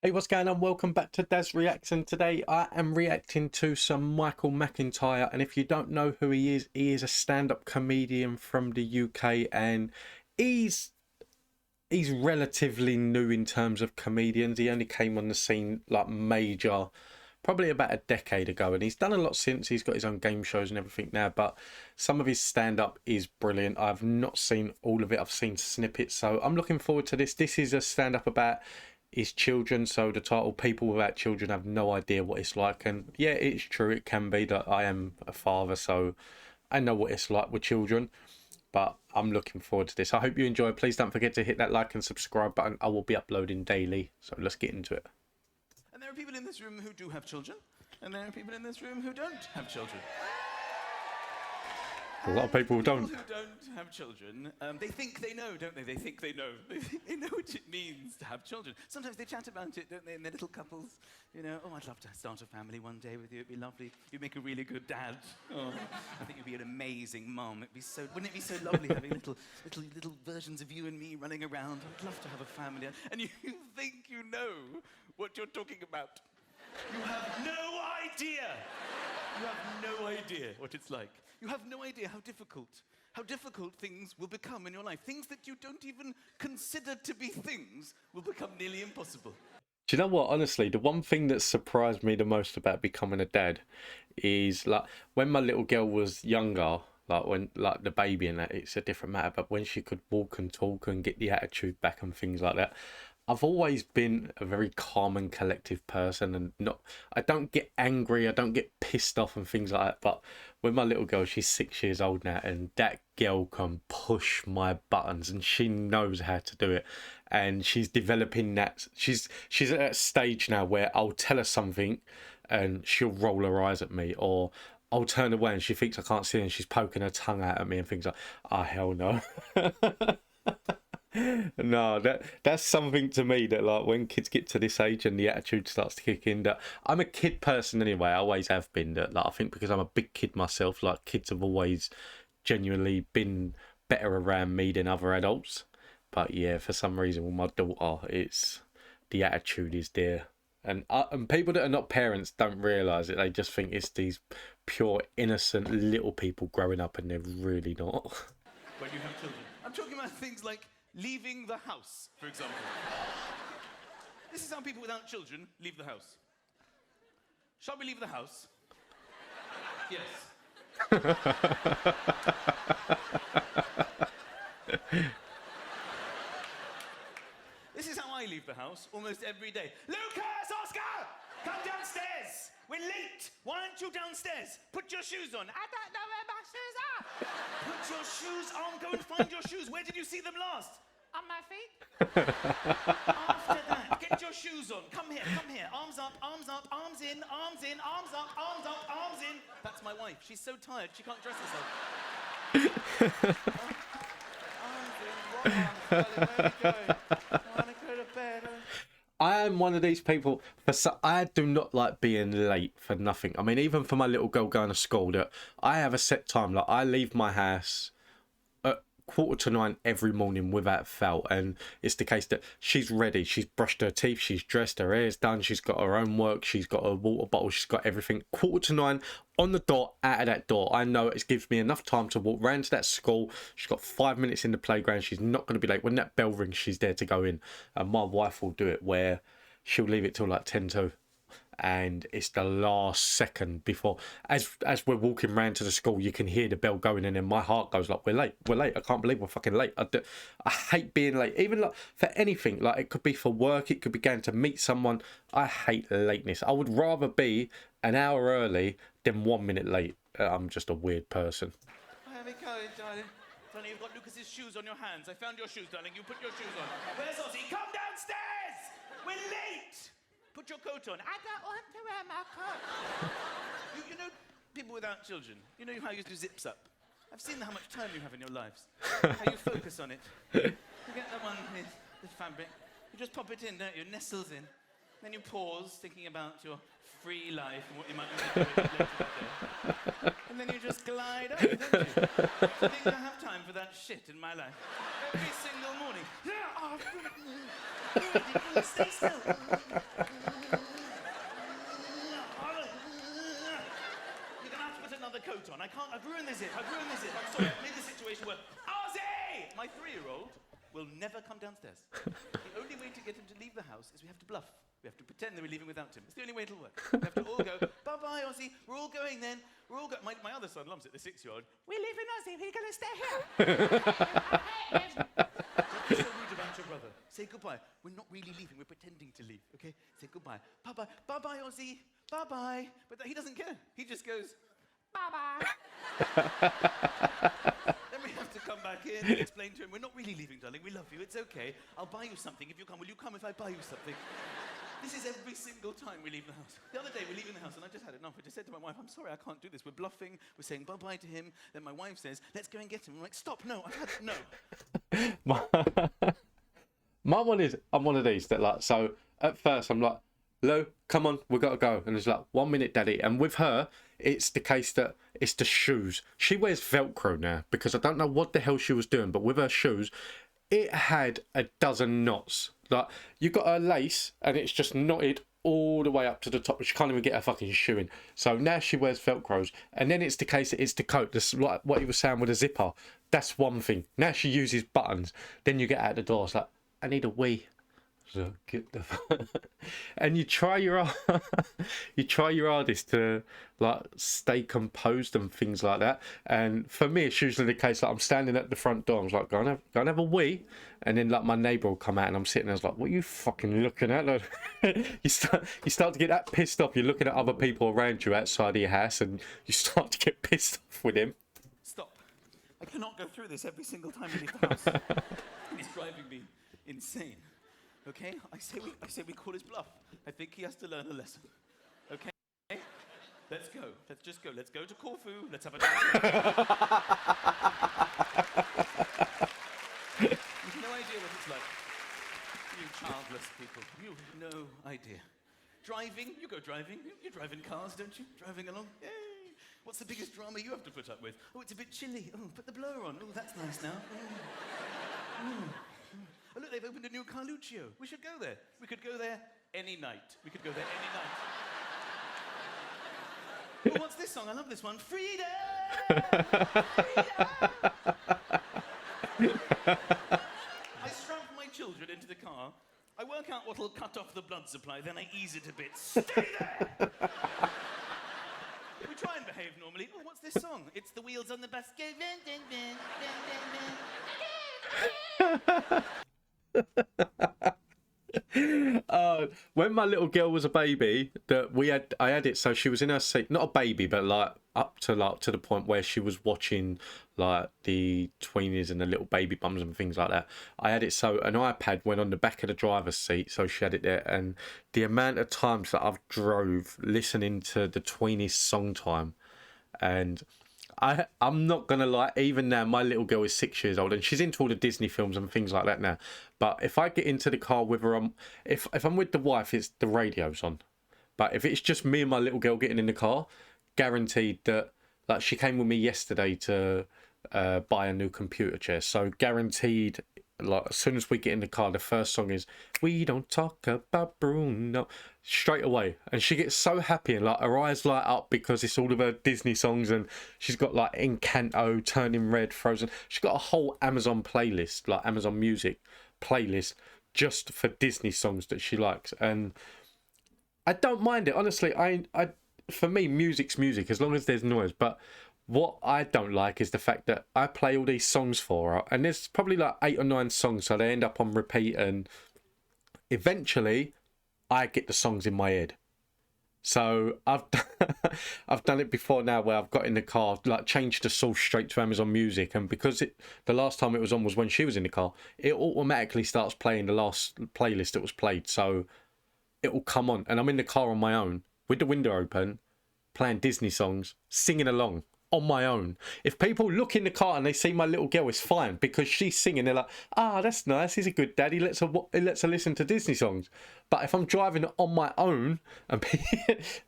Hey, what's going on? Welcome back to Daz Reaction. Today I am reacting to some Michael Mcintyre, and if you don't know who he is a stand-up comedian from the UK, and he's he's relatively new in terms of comedians. He only came on the scene like major probably about a decade ago, and he's done a lot since. He's got his own game shows and everything now, but some of his stand-up is brilliant. I've not seen all of it. I've seen snippets, so I'm looking forward to this. This is a stand-up about his children, so the title "People Without Children Have No Idea What It's Like." And yeah, it's true, it can be that I am a father, so I know what it's like with children. But I'm looking forward to this. I hope you enjoy. Please don't forget to hit that like and subscribe button. I will be uploading daily, so let's get into it. And there are people in this room who do have children, and there are people in this room who don't have children. A lot of people don't. People who don't have children, they think they know, don't they? They think they know. They know what it means to have children. Sometimes they chat about it, don't they, in their little couples? You know, oh, I'd love to start a family one day with you. It'd be lovely. You'd make a really good dad. Oh, I think you'd be an amazing mum. It'd be so. Wouldn't it be so lovely having little versions of you and me running around? I'd love to have a family. And you think you know what you're talking about. You have no idea. You have no idea what it's like. You have no idea how difficult things will become in your life. Things that you don't even consider to be things will become nearly impossible. Do you know what? Honestly, the one thing that surprised me the most about becoming a dad is like when my little girl was younger, like when like the baby and that, it's a different matter. But when she could walk and talk and get the attitude back and things like that, I've always been a very calm and collective person, and not I don't get angry, I don't get pissed off and things like that. But with my little girl, she's 6 years old now, and that girl can push my buttons, and she knows how to do it. And she's developing that. She's at a stage now where I'll tell her something, and she'll roll her eyes at me, or I'll turn away and she thinks I can't see her and she's poking her tongue out at me and things like, oh hell no. No, that's something to me that like when kids get to this age and the attitude starts to kick in, that I'm a kid person anyway. I always have been. That like I think because I'm a big kid myself, like kids have always genuinely been better around me than other adults. But yeah, for some reason with my daughter, it's the attitude is there. And people that are not parents don't realise it. They just think it's these pure innocent little people growing up, and they're really not. When you have children. I'm talking about things like leaving the house, for example. This is how people without children leave the house. Shall we leave the house? Yes. This is how I leave the house almost every day. Lucas, Oscar, come downstairs. We're late. Why aren't you downstairs? Put your shoes on. I don't know where my shoes are. Put your shoes on. Go and find your shoes. Where did you see them last? On my feet. After that, get your shoes on. Come here, come here. Arms up, arms in, arms in, arms up, arms up, arms in. That's my wife. She's so tired, she can't dress herself. Arms in, what arms, darling? Where are we going? I want to go to bed. I am one of these people. I do not like being late for nothing. I mean, even for my little girl going to school, that I have a set time. Like I leave my house at 9:15 every morning without fail, and it's the case that she's ready. She's brushed her teeth. She's dressed. Her hair's done. She's got her own work. She's got a water bottle. She's got everything. 9:15 on the dot, out of that door. I know it gives me enough time to walk round to that school. She's got 5 minutes in the playground. She's not going to be late. When that bell rings, she's there to go in. And my wife will do it where she'll leave it till like 10 to, and it's the last second before, as we're walking round to the school, you can hear the bell going, and then my heart goes like, we're late, I can't believe we're fucking late. I hate being late, even like for anything. Like it could be for work, it could be going to meet someone. I hate lateness. I would rather be an hour early than 1 minute late. I'm just a weird person. Where are we going, darling? Darling, you've got Lucas's shoes on your hands. I found your shoes, darling. You put your shoes on. Where's Ozzy? Come downstairs! We're late! Put your coat on. I don't want to wear my coat. You know, people without children, you know how you do zips up? I've seen how much time you have in your lives. How you focus on it. You get the one with the fabric. You just pop it in, don't you? It nestles in. Then you pause, thinking about your free life and what you might want to do later that day. And then you just glide off, don't you? I think I have time for that shit in my life. Every single morning. Stay still. You're gonna have to put another coat on. I can't. I've ruined the zip. I'm sorry. I've made the situation worse. Ozzy! My 3-year-old will never come downstairs. The only way to get him to leave the house is we have to bluff. We have to pretend that we're leaving without him. It's the only way it'll work. We have to all go, bye-bye, Ozzy. We're all going then. We're all going. My other son loves it, the 6-year-old. We're leaving Ozzy. We're going to stay here. I hate him. Don't be so rude about your brother. Say goodbye. We're not really leaving. We're pretending to leave, okay? Say goodbye. Bye-bye. Bye-bye, Ozzy. Bye-bye. But he doesn't care. He just goes, bye-bye. Then we have to come back in and explain to him, we're not really leaving, darling. We love you. It's okay. I'll buy you something if you come. Will you come if I buy you something? This is every single time we leave the house. The other day, we're leaving the house, and I just had enough. I just said to my wife, I'm sorry, I can't do this. We're bluffing. We're saying bye-bye to him. Then my wife says, let's go and get him. I'm like, stop. No, I've had it. No. My one is, I'm one of these that like, so at first I'm like, Lou, come on, we got to go. And it's like, 1 minute, daddy. And with her, it's the case that it's the shoes. She wears Velcro now because I don't know what the hell she was doing, but with her shoes, it had a dozen knots. Like, you got her lace and it's just knotted all the way up to the top. She can't even get her fucking shoe in. So now she wears Velcros. And then it's the case that it's the coat. That's like what he was saying with a zipper. That's one thing. Now she uses buttons. Then you get out the door. It's like, I need a wee. So get the and you try your hardest to like stay composed and things like that. And for me, it's usually the case that I'm standing at the front door. I'm like, go and have a wee, and then like my neighbour will come out, and I'm sitting there, I was like, what are you fucking looking at? Like, you start to get that pissed off. You're looking at other people around you outside of your house, and you start to get pissed off with him. Stop! I cannot go through this every single time we leave the house. It's driving me insane. Okay, I say we call his bluff. I think he has to learn a lesson. Okay, let's go. Let's just go. Let's go to Corfu. Let's have a dance. You've no idea what it's like. You childless people. You have no idea. Driving, you go driving. You drive in cars, don't you? Driving along. Yay! What's the biggest drama you have to put up with? Oh, it's a bit chilly. Oh, put the blower on. Oh, that's nice now. Oh, look, they've opened a new Carluccio. We should go there. We could go there any night. We could go there any night. Oh, what's this song? I love this one. Freedom! Freedom! I strap my children into the car. I work out what'll cut off the blood supply, then I ease it a bit. Stay there! We try and behave normally. Oh, what's this song? It's the wheels on the bus. When my little girl was a baby, I had it so she was in her seat, not a baby, but like up to the point where she was watching like the tweenies and the little baby bums and things like that. I had it so an iPad went on the back of the driver's seat, so she had it there. And the amount of times that I've drove listening to the tweenies song time, and I'm not gonna lie, even now my little girl is 6 years old and she's into all the Disney films and things like that now. But if I get into the car with her, if I'm with the wife, it's the radio's on. But if it's just me and my little girl getting in the car, guaranteed that, like, she came with me yesterday to buy a new computer chair. So guaranteed, like, as soon as we get in the car, the first song is "We Don't Talk About Bruno" straight away, and she gets so happy and like her eyes light up because it's all of her Disney songs, and she's got like Encanto, Turning Red, Frozen. She's got a whole Amazon playlist, like Amazon Music playlist, just for Disney songs that she likes, and I don't mind it, honestly. I for me, music's music as long as there's noise. But what I don't like is the fact that I play all these songs for her, and there's probably like 8 or 9 songs, so they end up on repeat, and eventually I get the songs in my head. So I've done it before now, where I've got in the car, like changed the source straight to Amazon Music, and because the last time it was on was when she was in the car, it automatically starts playing the last playlist that was played, so it will come on, and I'm in the car on my own with the window open, playing Disney songs, singing along. on my own. If people look in the car and they see my little girl, it's fine because she's singing. They're like, ah, that's nice. He's a good dad. He lets her listen to Disney songs. But if I'm driving on my own and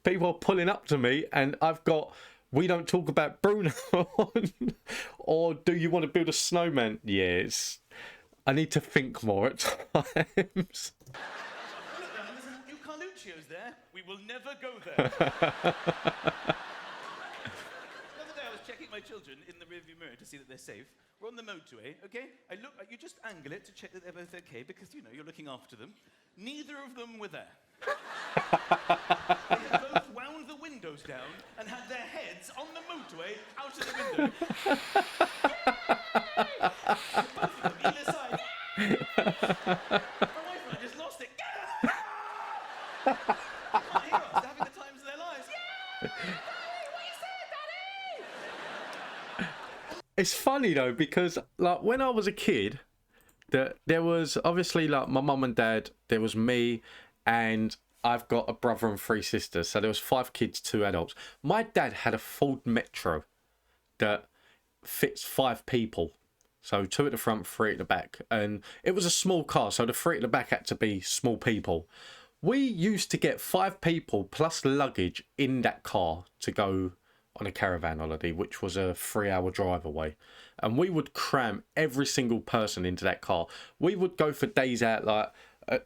people are pulling up to me and I've got "We Don't Talk About Bruno" on, or "Do You Want to Build a Snowman?" Yes, I need to think more at times. There's a new Carluccio's there. We will never go there. The other day I was checking my children in the rearview mirror to see that they're safe. We're on the motorway, okay? You just angle it to check that they're both okay because, you know, you're looking after them. Neither of them were there. They had both wound the windows down and had their heads on the motorway out of the window. Both of them, either side. My wife and I just lost it. They can't hear us. They're having the times of their lives. It's funny though because like when I was a kid, there was obviously like my mum and dad, there was me, and I've got a brother and 3 sisters, so there was 5 kids, 2 adults. My dad had a Ford Metro that fits 5 people, so 2 at the front, 3 at the back, and it was a small car, so the 3 at the back had to be small people. We used to get 5 people plus luggage in that car to go on a caravan holiday, which was a 3-hour drive away, and we would cram every single person into that car. We would go for days out like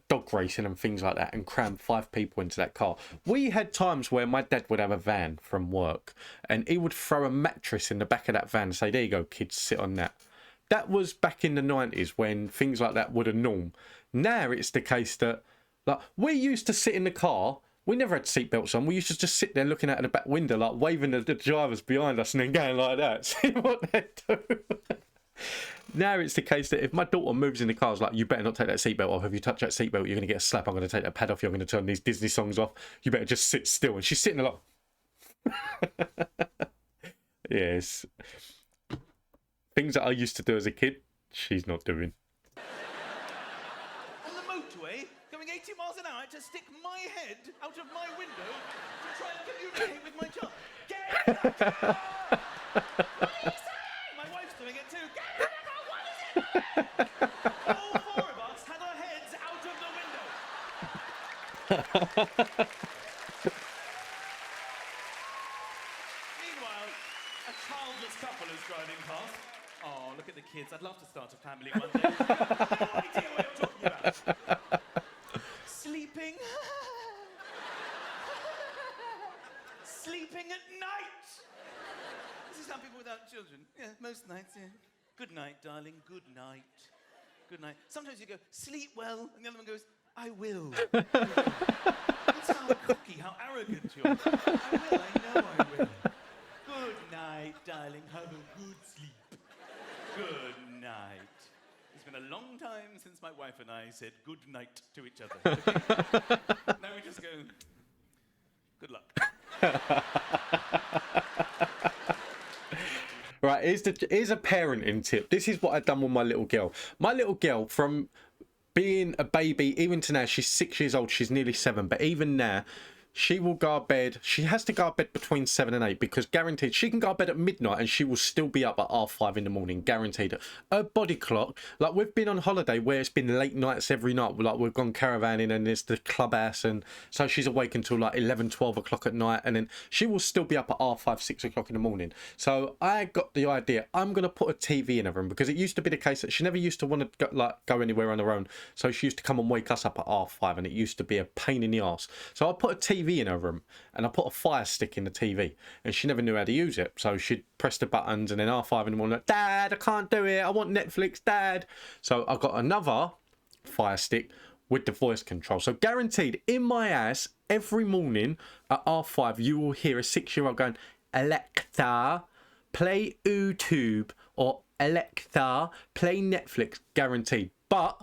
dog racing and things like that and cram 5 people into that car. We had times where my dad would have a van from work and he would throw a mattress in the back of that van and say, there you go kids, sit on that. That was back in the 90s when things like that were the norm. Now it's the case that like we used to sit in the car. We never had seatbelts on. We used to just sit there looking out of the back window, like waving at the drivers behind us and then going like that, see what they do. Now it's the case that if my daughter moves in the car, it's like, you better not take that seatbelt off. If you touch that seatbelt, you're going to get a slap. I'm going to take that pad off. You're going to turn these Disney songs off. You better just sit still. And she's sitting there like... Yes. Things that I used to do as a kid, she's not doing. On the motorway, going 80 miles an hour to stick my head out of my window to try and communicate with my child. Get in the car! What are you saying? My wife's doing it too. Get in the car! What is it? All 4 of us had our heads out of the window. Meanwhile, a childless couple is driving past. Oh, look at the kids. I'd love to start a family one day. No idea what you're talking about. Sleeping. Sleeping at night. This is how people without children. Yeah, most nights, yeah. Good night, darling. Good night. Good night. Sometimes you go, sleep well, and the other one goes, I will. That's how cocky, how arrogant you are. I will, I know I will. Good night, darling. Have a good sleep. Good night. It's been a long time since my wife and I said good night to each other. Okay? Now we just go, good luck. Right, here's a parenting tip. This is what I've done with my little girl. My little girl, from being a baby, even to now, she's 6 years old, she's nearly 7, but even now, she will go to bed. She has to go to bed between 7 and 8 because guaranteed she can go to bed at midnight and she will still be up at 5:30 in the morning, guaranteed. Her body clock, like we've been on holiday where it's been late nights every night, like we've gone caravanning and there's the clubhouse, and so she's awake until like 11, 12 o'clock at night, and then she will still be up at 5:30, 6 o'clock in the morning. So I got the idea, I'm going to put a TV in her room because it used to be the case that she never used to want to go anywhere on her own. So she used to come and wake us up at 5:30 and it used to be a pain in the arse. So I put a TV in her room and I put a fire stick in the TV and she never knew how to use it, so she'd press the buttons and then 5:30 in the morning, like, Dad, I can't do it, I want Netflix, Dad. So I got another fire stick with the voice control, so guaranteed in my house every morning at 5:30 you will hear a 6-year-old going, Alexa, play YouTube, or Alexa, play Netflix, guaranteed. But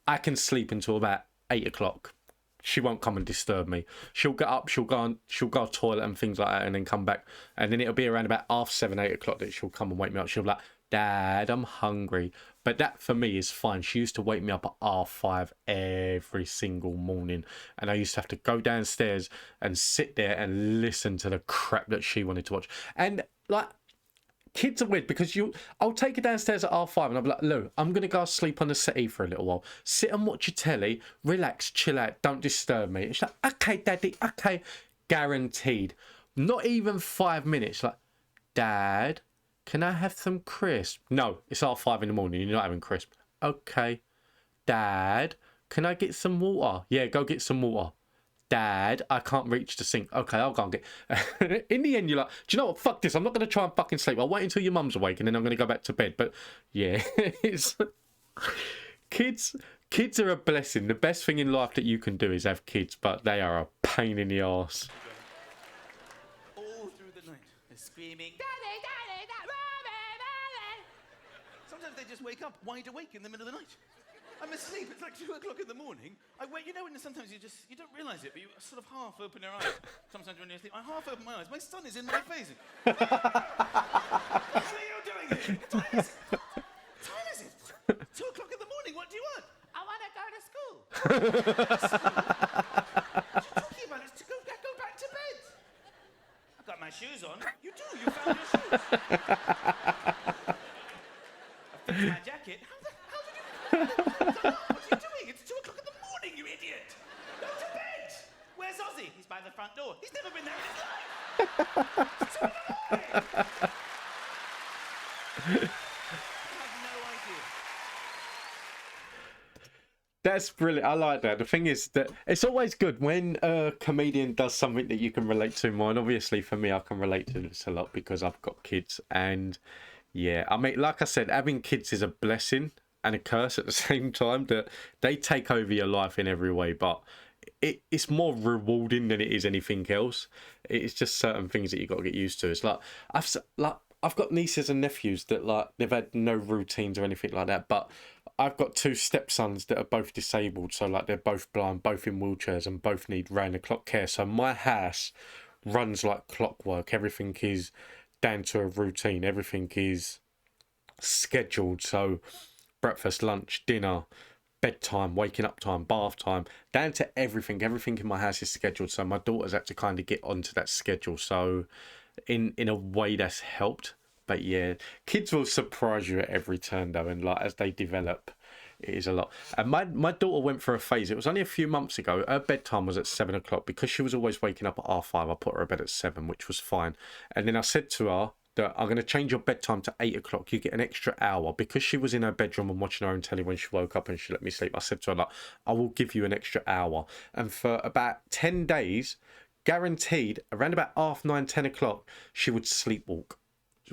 I can sleep until about 8 o'clock. She won't come and disturb me. She'll get up, she'll go to the toilet and things like that, and then come back. And then it'll be around about 7:30, 8 o'clock that she'll come and wake me up. She'll be like, Dad, I'm hungry. But that for me is fine. She used to wake me up at 5:30 every single morning. And I used to have to go downstairs and sit there and listen to the crap that she wanted to watch. And like, kids are weird because I'll take her downstairs at R5 and I'll be like, Lou, I'm going to go sleep on the settee for a little while. Sit and watch your telly, relax, chill out, don't disturb me. And she's like, okay, daddy, okay. Guaranteed. Not even 5 minutes. Like, Dad, can I have some crisp? No, it's R5 in the morning, you're not having crisp. Okay. Dad, can I get some water? Yeah, go get some water. Dad, I can't reach the sink. Okay, I'll go and get... In the end, you're like, do you know what? Fuck this. I'm not going to try and fucking sleep. I'll wait until your mum's awake and then I'm going to go back to bed. But yeah, it's... Kids are a blessing. The best thing in life that you can do is have kids, but they are a pain in the arse. All through the night, they're screaming, Daddy, Daddy, Daddy. Sometimes they just wake up wide awake in the middle of the night. I'm asleep, it's like 2 o'clock in the morning. I wait, you know, when sometimes you don't realise it, but you sort of half open your eyes. Sometimes when you're asleep, I half open my eyes. My son is in my face. What are you doing here? What time is it? 2 o'clock in the morning, what do you want? I want to go to school. What are you talking about? It's to go back to bed. I've got my shoes on. You do, you found your shoes. I fixed my jacket. How did you... What are you doing? It's 2 o'clock in the morning, you idiot! Go to bed! Where's Ozzy? He's by the front door. He's never been there in his life! It's 2 in the morning! I have no idea. That's brilliant. I like that. The thing is that it's always good when a comedian does something that you can relate to more. And obviously for me, I can relate to this a lot because I've got kids. And yeah, I mean, like I said, having kids is a blessing and a curse at the same time, that they take over your life in every way, but it's more rewarding than it is anything else. It's just certain things that you got to get used to. It's like I've got nieces and nephews that like they've had no routines or anything like that, but I've got 2 stepsons that are both disabled, so like they're both blind, both in wheelchairs, and both need round the clock care. So my house runs like clockwork. Everything is down to a routine. Everything is scheduled. So breakfast, lunch, dinner, bedtime, waking up time, bath time, down to everything. Everything in my house is scheduled. So my daughter's had to kind of get onto that schedule. So in a way that's helped. But yeah, kids will surprise you at every turn though. And like as they develop, it is a lot. And my daughter went for a phase. It was only a few months ago. Her bedtime was at 7 o'clock because she was always waking up at R5. I put her to bed at 7, which was fine. And then I said to her, that I'm going to change your bedtime to 8 o'clock. You get an extra hour. Because she was in her bedroom and watching her own telly when she woke up and she let me sleep, I said to her, like, I will give you an extra hour. And for about 10 days, guaranteed, around about 9:30, 10 o'clock, she would sleepwalk.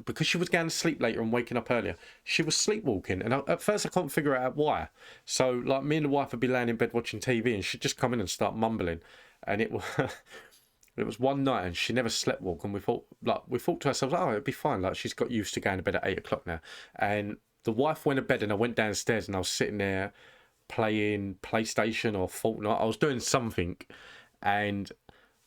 Because she was going to sleep later and waking up earlier, she was sleepwalking. And at first I couldn't figure out why. So like me and the wife would be laying in bed watching TV and she'd just come in and start mumbling. And it was... It was one night and she never slept walk, and we thought to ourselves, oh, it'd be fine. Like she's got used to going to bed at 8 o'clock now. And the wife went to bed and I went downstairs and I was sitting there playing PlayStation or Fortnite. I was doing something, and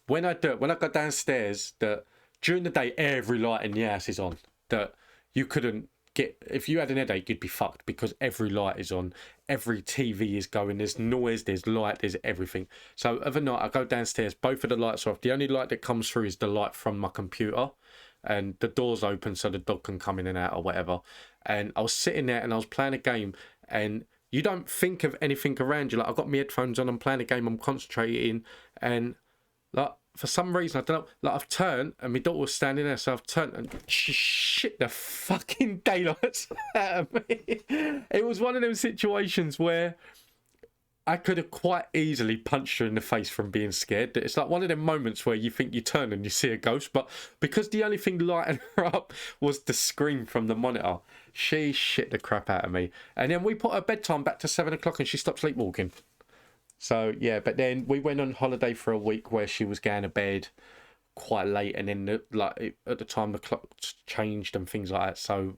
when I got downstairs, that during the day every light in the house is on. That you couldn't get, if you had an headache, you'd be fucked because every light is on, every TV is going, there's noise, there's light, there's everything. So other night I go downstairs, both of the lights are off. The only light that comes through is the light from my computer, and the door's open so the dog can come in and out or whatever. And I was sitting there and I was playing a game, and you don't think of anything around you. Like I've got my headphones on, I'm playing a game, I'm concentrating, and like for some reason, I don't know, like I've turned and my daughter was standing there, so I've turned and she shit the fucking daylights out of me. It was one of those situations where I could have quite easily punched her in the face from being scared. It's like one of them moments where you think you turn and you see a ghost, but because the only thing lighting her up was the screen from the monitor, she shit the crap out of me. And then we put her bedtime back to 7 o'clock and she stopped sleepwalking. So yeah, but then we went on holiday for a week where she was going to bed quite late, and then at the time the clock changed and things like that. So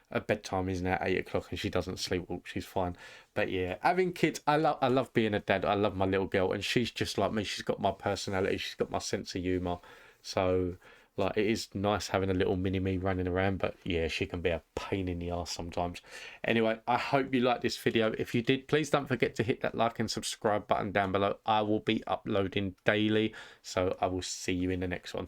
her bedtime is now 8 o'clock and she doesn't sleepwalk. She's fine. But yeah, having kids, I love being a dad. I love my little girl, and she's just like me. She's got my personality. She's got my sense of humour. So like it is nice having a little mini me running around, but yeah, she can be a pain in the arse sometimes. Anyway, I hope you liked this video. If you did, please don't forget to hit that like and subscribe button down below. I will be uploading daily, so I will see you in the next one.